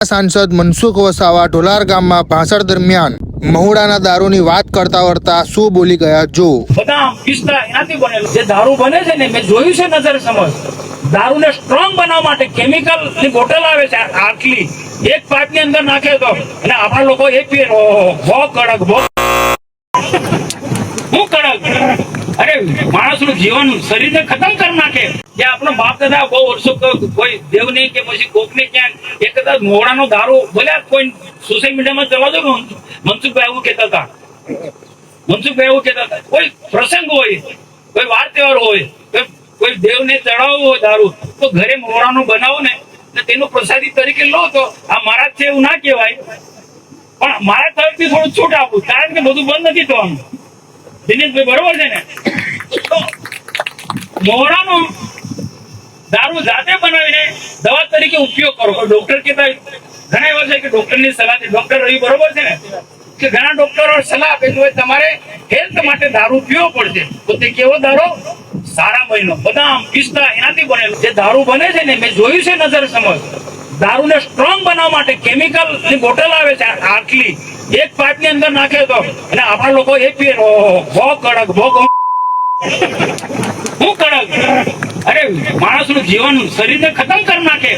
सांसद मनसुख वसावा ढोलार गामમાં ભાષણ દરમિયાન મહુડાના દારૂની વાત કરતા વર્તા શું બોલી ગયા જો બદામ પિસ્તા એનાથી બનેલો જે દારૂ બને છે ને મેં જોયું છે નજર સમજ દારૂને સ્ટ્રોંગ બનાવવા માટે કેમિકલ ની બોટલ આવે છે આટલી એક પાઇપની અંદર નાખે તો અને આપણા લોકો એક પીએ બહુ કડક બહુ હું કડક અરે માણસનું જીવન શરીરને ખતમ કરી નાખે જે આપણો બાપ દાદા બહુ વર્ષો કોઈ દેવ નહીં કે પછી કોકને ક્યાંક એક કદાચ મોડાનો દારૂ ભલે કોઈ સોશિયલ મીડિયામાં ચલાવજો ને મનસુખભાઈ એવું કહેતા હતા કોઈ પ્રસંગ હોય કોઈ વાર તહેવાર હોય કોઈ દેવને ચડાવવું હોય દારૂ તો ઘરે મોડાનો બનાવો ને તેનો પ્રસાદી તરીકે લો તો આ મહારાજ છે એવું ના કહેવાય પણ મારા તરફથી થોડું છૂટ આપું કારણ કે બધું બંધ નથી થવાનું દિનેશભાઈ બરોબર છે ને તો મોડાનો દારૂ જાતે બનાવીને દવા તરીકે ઉપયોગ કરો ડોક્ટર કહેતા ઘણા એવા છે કે ડોક્ટરની સલાહ છે ડોક્ટર રવિ બરોબર છે ને કે ઘણા ડોક્ટરો સલાહ આપે છે તમારે હેલ્થ માટે દારૂ પીવો પડશે તો તે કેવો દારૂ સારા મહિનો બદામ પિસ્તા એનાથી બનેલો જે દારૂ બને છે ને મેં જોયું છે નજર સમજ દારૂને સ્ટ્રોંગ બનાવવા માટે કેમિકલ ની બોટલ આવે છે આટલી એક પાઇપની અંદર નાખે તો અને આપણા લોકો એક પીએ બહુ કડક બહુ હું કડક અરે માણસનું જીવન શરીરને ખતમ કરી નાખે